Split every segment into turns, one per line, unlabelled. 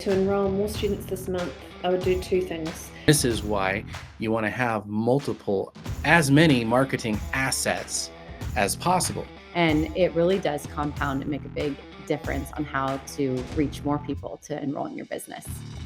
To enroll more students this month, I would do two things.
This is why you want to have as many marketing assets as possible.
And it really does compound and make a big difference on how to reach more people to enroll in your business.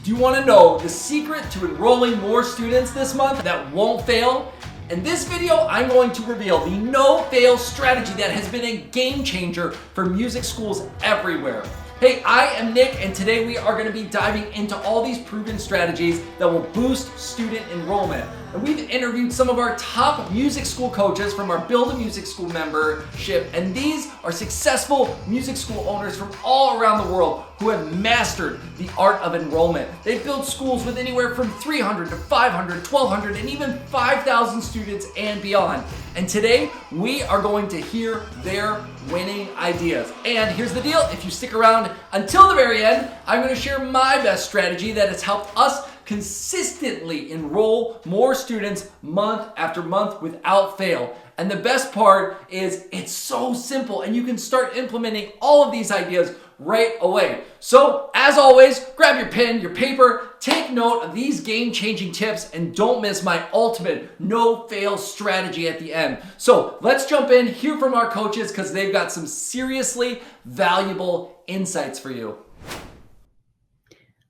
Do you want to know the secret to enrolling more students this month that won't fail? In this video, I'm going to reveal the no-fail strategy that has been a game changer for music schools everywhere. Hey, I am Nick, and today we are going to be diving into all these proven strategies that will boost student enrollment. And we've interviewed some of our top music school coaches from our Build a Music School membership, and these are successful music school owners from all around the world who have mastered the art of enrollment. They've built schools with anywhere from 300 to 500, 1,200, and even 5,000 students and beyond. And today, we are going to hear their winning ideas. And here's the deal, if you stick around until the very end, I'm going to share my best strategy that has helped us consistently enroll more students month after month without fail. And the best part is it's so simple and you can start implementing all of these ideas right away. So as always, grab your pen, your paper, take note of these game-changing tips, and don't miss my ultimate no-fail strategy at the end. So let's jump in, hear from our coaches because they've got some seriously valuable insights for you.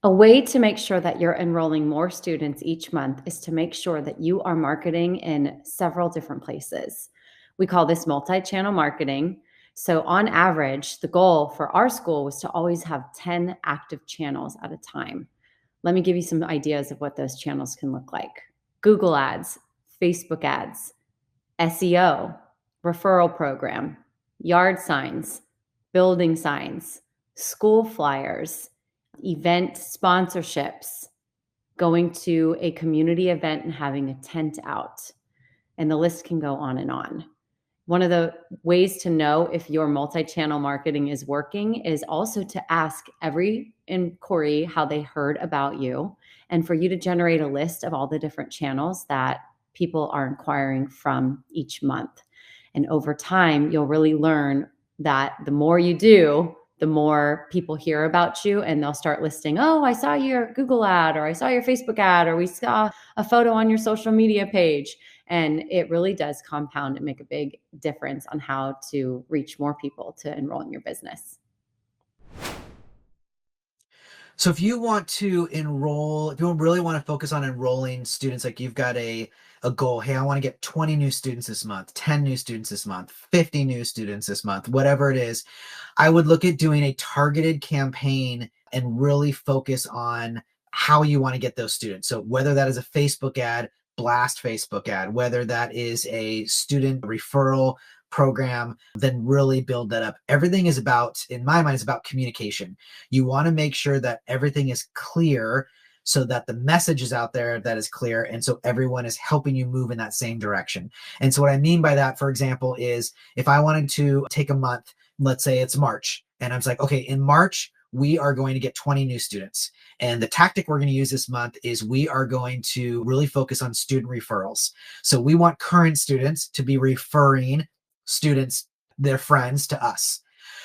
A way to make sure that you're enrolling more students each month is to make sure that you are marketing in several different places. We call this multi-channel marketing. So on average, the goal for our school was to always have 10 active channels at a time. Let me give you some ideas of what those channels can look like. Google ads, Facebook ads, SEO, referral program, yard signs, building signs, school flyers, event sponsorships, going to a community event and having a tent out. And the list can go on and on. One of the ways to know if your multi-channel marketing is working is also to ask every inquiry how they heard about you, and for you to generate a list of all the different channels that people are inquiring from each month. And over time, you'll really learn that the more you do, the more people hear about you, and they'll start listing, oh, I saw your Google ad, or I saw your Facebook ad, or we saw a photo on your social media page. And it really does compound and make a big difference on how to reach more people to enroll in your business.
So if you want to enroll, if you really want to focus on enrolling students, like you've got a goal, hey, I want to get 20 new students this month, 10 new students this month, 50 new students this month, whatever it is, I would look at doing a targeted campaign and really focus on how you want to get those students. So whether that is a Facebook ad, blast Facebook ad, whether that is a student referral program, then really build that up. Everything is about, in my mind, is about communication. You want to make sure that everything is clear so that the message is out there that is clear. And so everyone is helping you move in that same direction. And so what I mean by that, for example, is if I wanted to take a month, let's say it's March, and I was like, okay, in March, we are going to get 20 new students. And the tactic we're going to use this month is we are going to really focus on student referrals. So we want current students to be referring students, their friends, to us.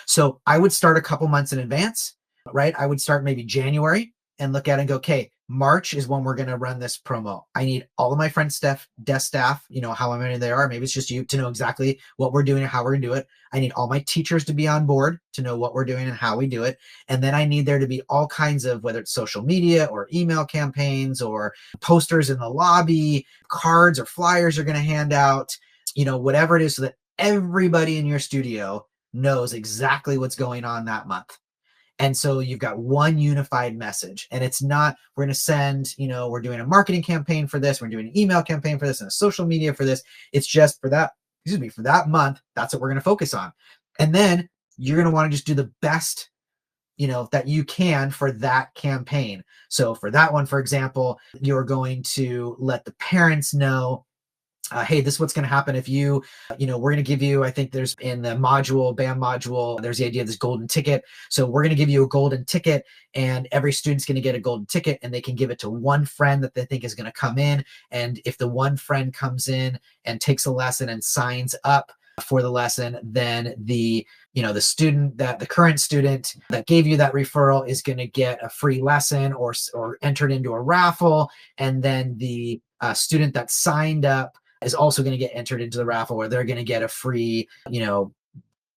So I would start a couple months in advance, right? I would start maybe January and look at it and go, okay, March is when we're going to run this promo. I need all of my friends' desk staff, how many they are. Maybe it's just you, to know exactly what we're doing and how we're going to do it. I need all my teachers to be on board to know what we're doing and how we do it. And then I need there to be all kinds of, whether it's social media or email campaigns or posters in the lobby, cards or flyers you're going to hand out, whatever it is, so that everybody in your studio knows exactly what's going on that month. And so you've got one unified message, and it's not, we're going to send, we're doing a marketing campaign for this, we're doing an email campaign for this, and a social media for this. It's just for that month, that's what we're going to focus on. And then you're going to want to just do the best, that you can for that campaign. So for that one, for example, you're going to let the parents know, hey, this is what's going to happen if we're going to give you, I think there's in the BAM module, there's the idea of this golden ticket. So we're going to give you a golden ticket, and every student's going to get a golden ticket, and they can give it to one friend that they think is going to come in. And if the one friend comes in and takes a lesson and signs up for the lesson, then the the current student that gave you that referral is going to get a free lesson or entered into a raffle. And then the student that signed up is also going to get entered into the raffle where they're going to get a free,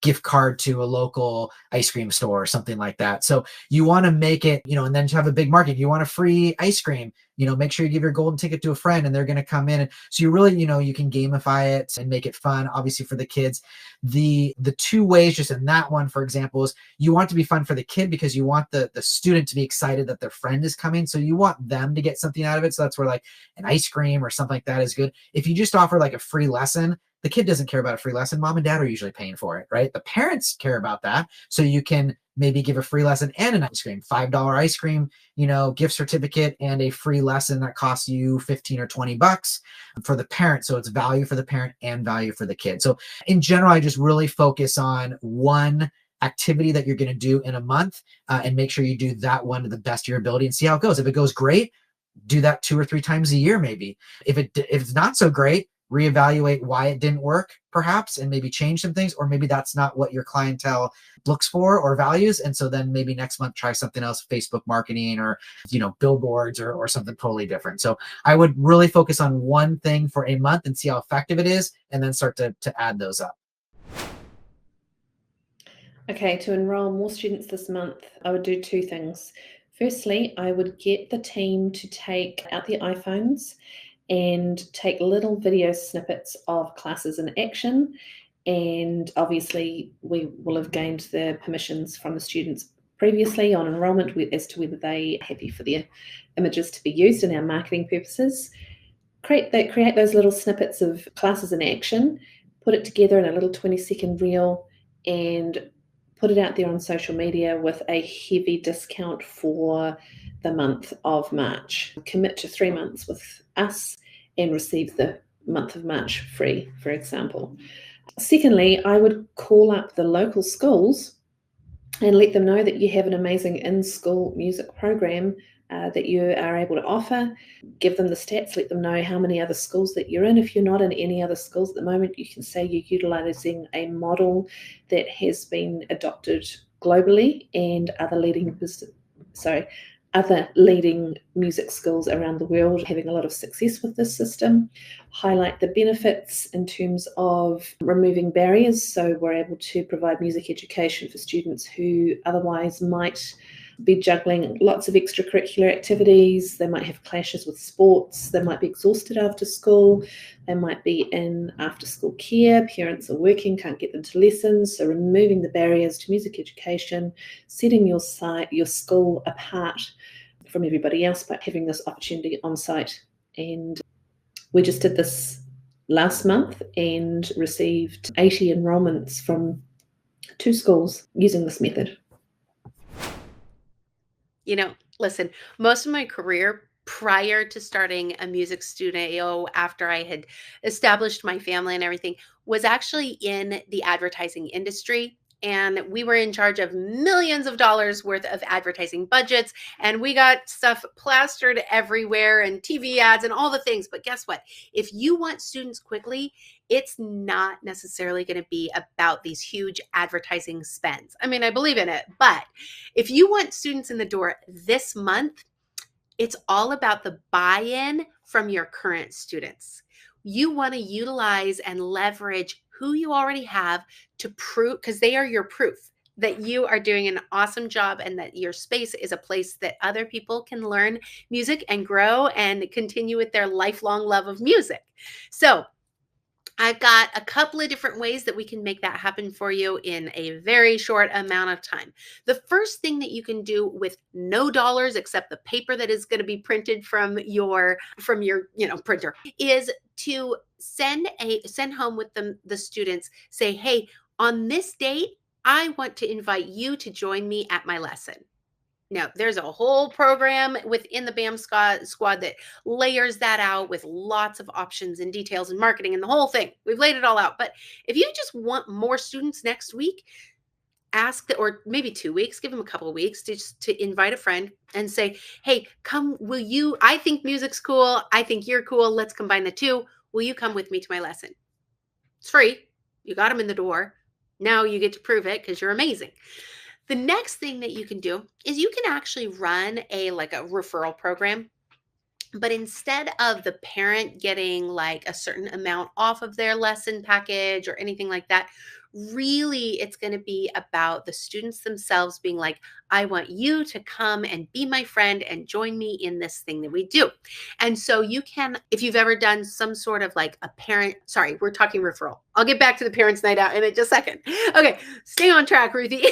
gift card to a local ice cream store or something like that. So you want to make it, and then to have a big market, you want a free ice cream, make sure you give your golden ticket to a friend and they're going to come in. And so you really, you can gamify it and make it fun, obviously for the kids. The two ways just in that one, for example, is you want it to be fun for the kid because you want the student to be excited that their friend is coming. So you want them to get something out of it. So that's where like an ice cream or something like that is good. If you just offer like a free lesson, the kid doesn't care about a free lesson. Mom and dad are usually paying for it, right? The parents care about that. So you can maybe give a free lesson and an ice cream, $5 ice cream, gift certificate, and a free lesson that costs you 15 or 20 bucks for the parent. So it's value for the parent and value for the kid. So in general, I just really focus on one activity that you're going to do in a month and make sure you do that one to the best of your ability and see how it goes. If it goes great, do that 2 or 3 times a year, maybe. If it's not so great, reevaluate why it didn't work perhaps and maybe change some things, or maybe that's not what your clientele looks for or values. And so then maybe next month try something else, Facebook marketing or billboards or something totally different. So I would really focus on one thing for a month and see how effective it is, and then start to add those up.
Okay, to enroll more students this month, I would do 2 things. Firstly, I would get the team to take out their iPhones and take little video snippets of classes in action. And obviously we will have gained the permissions from the students previously on enrollment as to whether they are happy for their images to be used in our marketing purposes. Create those little snippets of classes in action, put it together in a little 20-second reel, and put it out there on social media with a heavy discount for the month of March. Commit to 3 months with us and receive the month of March free, for example. Secondly, I would call up the local schools and let them know that you have an amazing in-school music program that you are able to offer. Give them the stats, let them know how many other schools that you're in. If you're not in any other schools at the moment, you can say you're utilizing a model that has been adopted globally and other leading music schools around the world having a lot of success with this system. Highlight the benefits in terms of removing barriers, so we're able to provide music education for students who otherwise might be juggling lots of extracurricular activities. They might have clashes with sports. They might be exhausted after school. They might be in after-school care. Parents are working, can't get them to lessons. So removing the barriers to music education, setting your school apart from everybody else by having this opportunity on site. And we just did this last month and received 80 enrollments from 2 schools using this method.
Listen, most of my career prior to starting a music studio, after I had established my family and everything, was actually in the advertising industry. And we were in charge of millions of dollars worth of advertising budgets. And we got stuff plastered everywhere and TV ads and all the things. But guess what? If you want students quickly, it's not necessarily going to be about these huge advertising spends. I mean, I believe in it. But if you want students in the door this month, it's all about the buy-in from your current students. You want to utilize and leverage who you already have to prove, because they are your proof that you are doing an awesome job and that your space is a place that other people can learn music and grow and continue with their lifelong love of music. So I've got a couple of different ways that we can make that happen for you in a very short amount of time. The first thing that you can do with no dollars except the paper that is going to be printed from your printer is to send home with them the students, say, hey, on this date, I want to invite you to join me at my lesson. Now, there's a whole program within the BAM squad that layers that out with lots of options and details and marketing and the whole thing. We've laid it all out. But if you just want more students next week, or maybe 2 weeks, give them a couple of weeks to invite a friend and say, hey, come, I think music's cool. I think you're cool. Let's combine the two. Will you come with me to my lesson? It's free. You got them in the door. Now you get to prove it because you're amazing. The next thing that you can do is you can actually run a referral program. But instead of the parent getting like a certain amount off of their lesson package or anything like that, really it's going to be about the students themselves being like, I want you to come and be my friend and join me in this thing that we do. And so you can, if you've ever done some sort of like a parent, sorry, we're talking referral. I'll get back to the parents' night out in just a second. Okay, stay on track, Ruthie.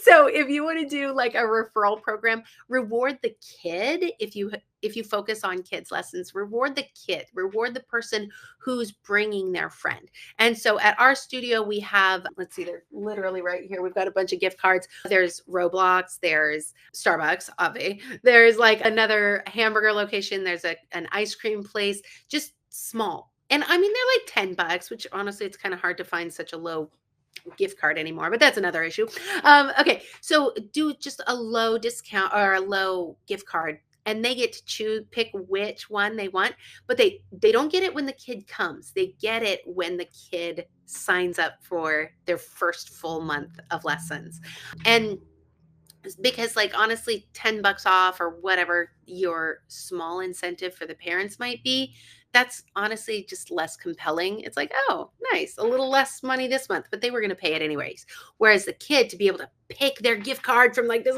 So if you want to do like a referral program, reward the kid. If you focus on kids lessons, reward the kid, reward the person who's bringing their friend. And so at our studio, we have, let's see, they're literally right here. We've got a bunch of gift cards. There's Roblox, there's Starbucks, Ave. There's like another hamburger location. There's an ice cream place, just small. And I mean, they're like $10, which honestly, it's kind of hard to find such a low gift card anymore, but that's another issue. Okay, so do just a low discount or a low gift card, and they get to pick which one they want, but they don't get it when the kid comes. They get it when the kid signs up for their first full month of lessons. And because like honestly, $10 off or whatever your small incentive for the parents might be, that's honestly just less compelling. It's like, oh, nice, a little less money this month, but they were going to pay it anyways. Whereas the kid to be able to pick their gift card from like this,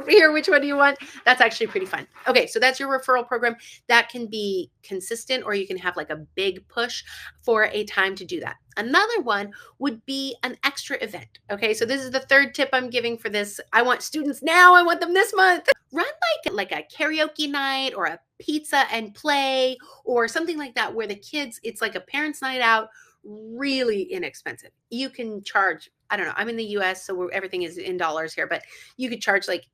here, which one do you want? That's actually pretty fun. Okay, so that's your referral program. That can be consistent, or you can have like a big push for a time to do that. Another one would be an extra event. Okay, so this is the third tip I'm giving for this. I want students now. I want them this month. Run like a karaoke night or a pizza and play or something like that where the kids, it's like a parents' night out, really inexpensive. You can charge, I don't know, I'm in the US, so everything is in dollars here, but you could charge like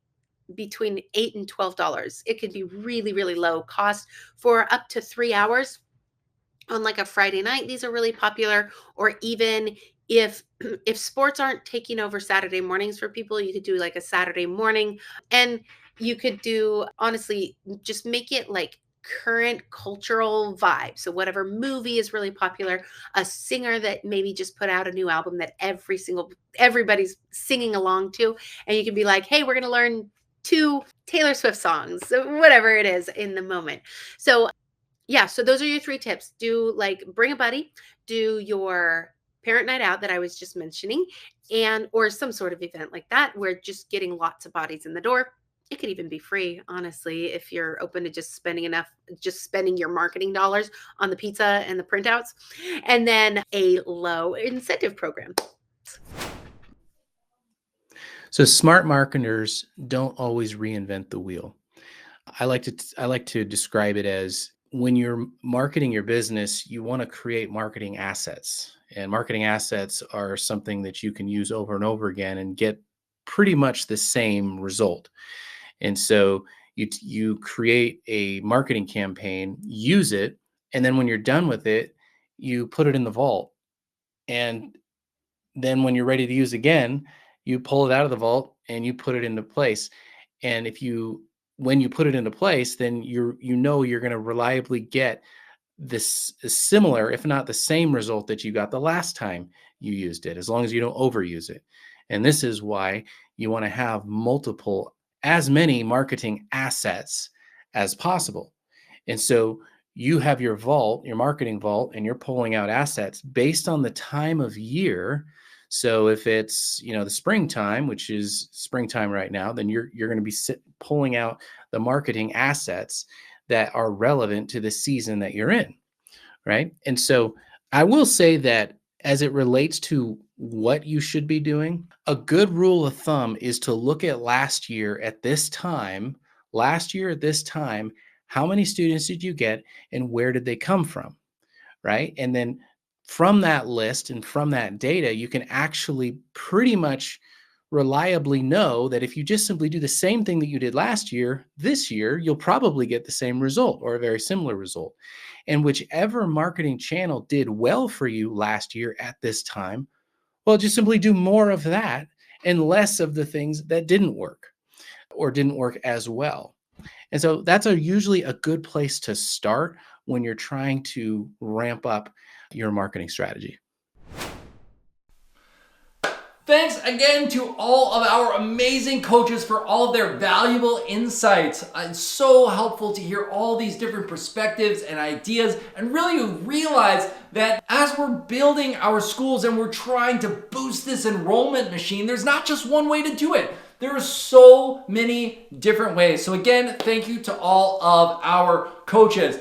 between $8 and $12. It could be really, really low cost for up to 3 hours on like a Friday night. These are really popular. Or even if sports aren't taking over Saturday mornings for people, you could do like a Saturday morning. And you could do, honestly, just make it like current cultural vibe. So whatever movie is really popular, a singer that maybe just put out a new album that everybody's singing along to, and you can be like, hey, we're going to learn 2 Taylor Swift songs, whatever it is in the moment. So yeah, so those are your 3 tips. Do like bring a buddy, do your parent night out that I was just mentioning, and or some sort of event like that where just getting lots of bodies in the door. It could even be free, honestly, if you're open to just spending your marketing dollars on the pizza and the printouts. And then a low incentive program.
So smart marketers don't always reinvent the wheel. I like to describe it as when you're marketing your business, you want to create marketing assets. And marketing assets are something that you can use over and over again and get pretty much the same result. And so you create a marketing campaign, use it, and then when you're done with it, you put it in the vault. And then when you're ready to use again, you pull it out of the vault and you put it into place. And when you put it into place, then you're going to reliably get this similar, if not the same result that you got the last time you used it, as long as you don't overuse it. And this is why you want to have as many marketing assets as possible. And so you have your vault, your marketing vault, and you're pulling out assets based on the time of year. So if it's, the springtime, which is springtime right now, then you're going to be pulling out the marketing assets that are relevant to the season that you're in, right? And so I will say that as it relates to what you should be doing, a good rule of thumb is to look at last year at this time, how many students did you get and where did they come from, right? And then from that list and from that data, you can actually pretty much reliably know that if you just simply do the same thing that you did last year, this year, you'll probably get the same result or a very similar result. And whichever marketing channel did well for you last year at this time, well, just simply do more of that and less of the things that didn't work or didn't work as well. And so that's usually a good place to start when you're trying to ramp up your marketing strategy.
Thanks again to all of our amazing coaches for all of their valuable insights. It's so helpful to hear all these different perspectives and ideas and really realize that as we're building our schools and we're trying to boost this enrollment machine, there's not just one way to do it. There are so many different ways. So again, thank you to all of our coaches.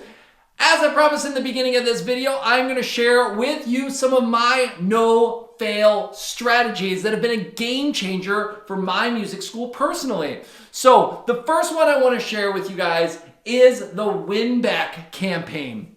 As I promised in the beginning of this video, I'm going to share with you some of my no-fail strategies that have been a game changer for my music school personally. So the first one I want to share with you guys is the win-back campaign.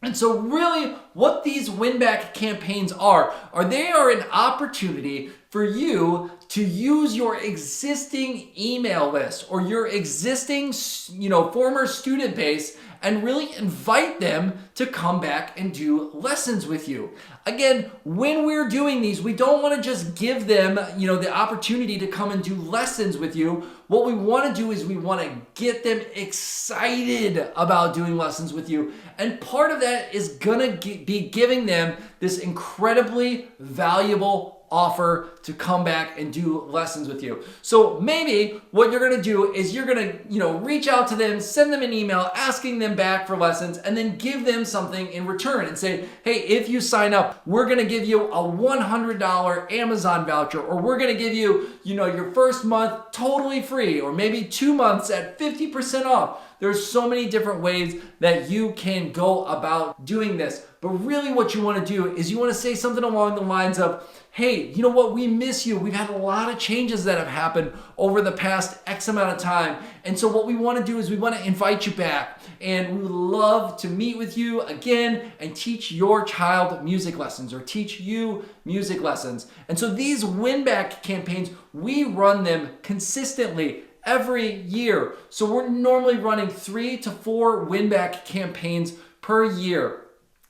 And so really what these win-back campaigns are they are an opportunity for you to use your existing email list or your existing, former student base and really invite them to come back and do lessons with you. Again, when we're doing these, we don't want to just give them, the opportunity to come and do lessons with you. What we want to do is we want to get them excited about doing lessons with you. And part of that is going to be giving them this incredibly valuable offer to come back and do lessons with you. So maybe what you're going to do is you're going to, reach out to them, send them an email asking them back for lessons, and then give them something in return and say, hey, if you sign up, we're going to give you a $100 Amazon voucher, or we're going to give you, your first month totally free, or maybe 2 months at 50% off. There's so many different ways that you can go about doing this. But really what you want to do is you want to say something along the lines of, hey, you know what? We miss you. We've had a lot of changes that have happened over the past X amount of time. And so what we want to do is we want to invite you back. And we would love to meet with you again and teach your child music lessons or teach you music lessons. And so these win-back campaigns, we run them consistently every year. So we're normally running 3 to 4 win-back campaigns per year.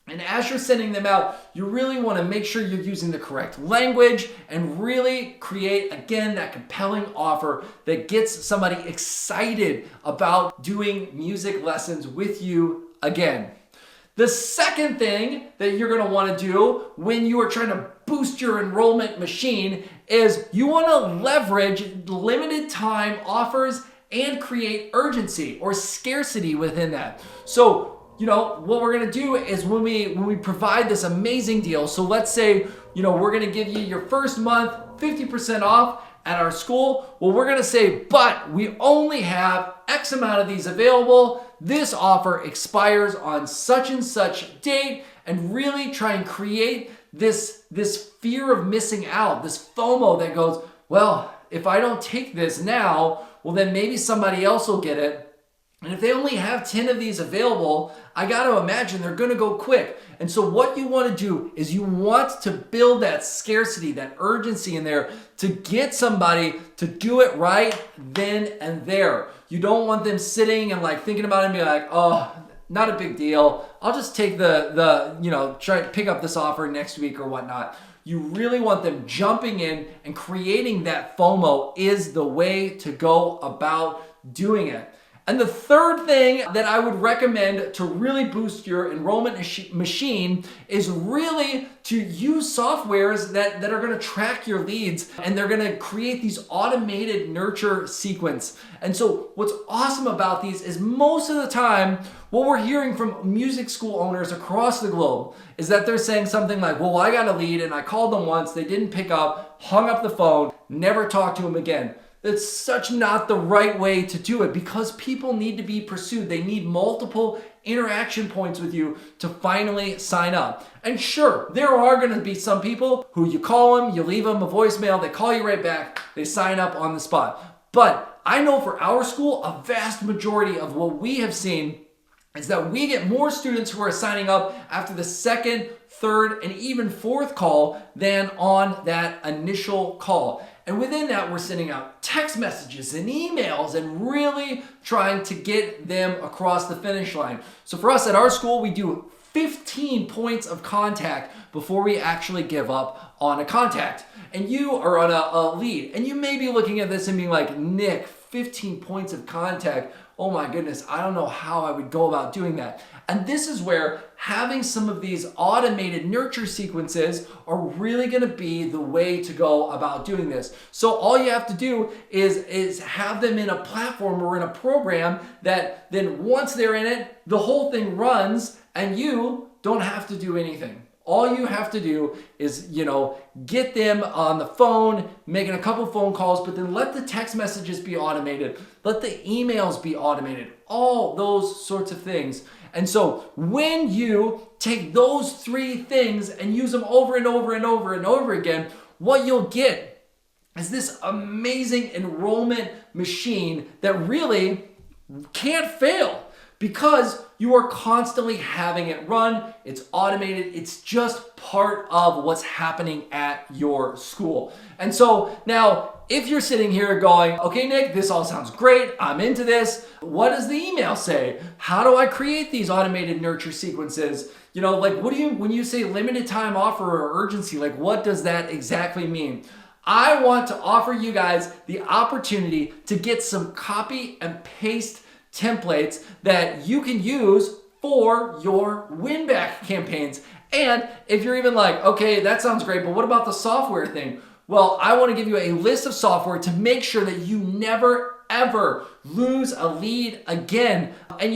And as you're sending them out, you really want to make sure you're using the correct language and really create, again, that compelling offer that gets somebody excited about doing music lessons with you again. The second thing that you're going to want to do when you are trying to boost your enrollment machine is you want to leverage limited time offers and create urgency or scarcity within that. So what we're going to do is when we provide this amazing deal, so let's say, we're going to give you your first month 50% off at our school. Well, we're going to say, but we only have X amount of these available. This offer expires on such and such date, and really try and create this fear of missing out, this FOMO that goes, well, if I don't take this now, well, then maybe somebody else will get it. And if they only have 10 of these available, I got to imagine they're going to go quick. And so what you want to do is you want to build that scarcity, that urgency in there to get somebody to do it right then and there. You don't want them sitting and thinking about it and be like, oh, not a big deal. I'll just take try to pick up this offer next week or whatnot. You really want them jumping in, and creating that FOMO is the way to go about doing it. And the third thing that I would recommend to really boost your enrollment machine is really to use softwares that are going to track your leads, and they're going to create these automated nurture sequence. And so what's awesome about these is most of the time what we're hearing from music school owners across the globe is that they're saying something like, well, I got a lead and I called them once, they didn't pick up, hung up the phone, never talked to them again. That's such not the right way to do it, because people need to be pursued. They need multiple interaction points with you to finally sign up. And sure, there are going to be some people who you call them, you leave them a voicemail, they call you right back, they sign up on the spot. But I know for our school, a vast majority of what we have seen is that we get more students who are signing up after the second, third, and even fourth call than on that initial call. And within that, we're sending out text messages and emails and really trying to get them across the finish line. So for us at our school, we do 15 points of contact before we actually give up on a contact. And you are on a lead. And you may be looking at this and being like, Nick, 15 points of contact. oh my goodness, I don't know how I would go about doing that. And this is where having some of these automated nurture sequences are really going to be the way to go about doing this. So all you have to do is have them in a platform or in a program that then once they're in it, the whole thing runs and you don't have to do anything. All you have to do is, get them on the phone, making a couple phone calls, but then let the text messages be automated. Let the emails be automated. All those sorts of things. And so when you take those 3 things and use them over and over and over and over again, what you'll get is this amazing enrollment machine that really can't fail. Because you are constantly having it run, it's automated, it's just part of what's happening at your school. And so now, if you're sitting here going, okay, Nick, this all sounds great, I'm into this. What does the email say? How do I create these automated nurture sequences? What do you, when you say limited time offer or urgency, what does that exactly mean? I want to offer you guys the opportunity to get some copy and paste templates that you can use for your win-back campaigns. And if you're even like, okay, that sounds great, but what about the software thing? Well, I want to give you a list of software to make sure that you never, ever lose a lead again. And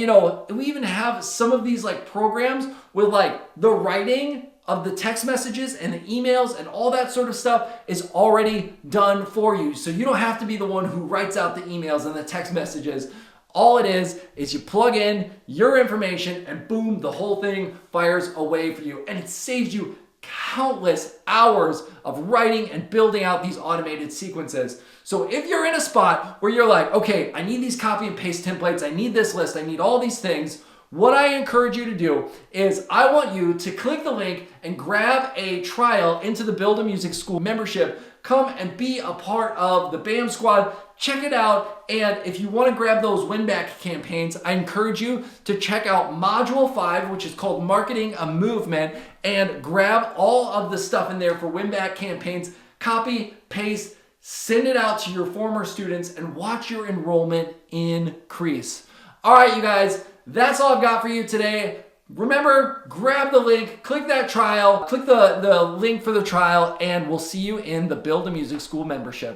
we even have some of these programs with the writing of the text messages and the emails and all that sort of stuff is already done for you. So you don't have to be the one who writes out the emails and the text messages. All it is you plug in your information and boom, the whole thing fires away for you. And it saves you countless hours of writing and building out these automated sequences. So if you're in a spot where you're like, okay, I need these copy and paste templates, I need this list, I need all these things, what I encourage you to do is I want you to click the link and grab a trial into the Build a Music School membership. Come and be a part of the BAM squad. Check it out. And if you want to grab those win-back campaigns, I encourage you to check out Module 5, which is called Marketing a Movement, and grab all of the stuff in there for win-back campaigns. Copy, paste, send it out to your former students, and watch your enrollment increase. All right, you guys, that's all I've got for you today. Remember, grab the link, click that trial, click the link for the trial, and we'll see you in the Build a Music School membership.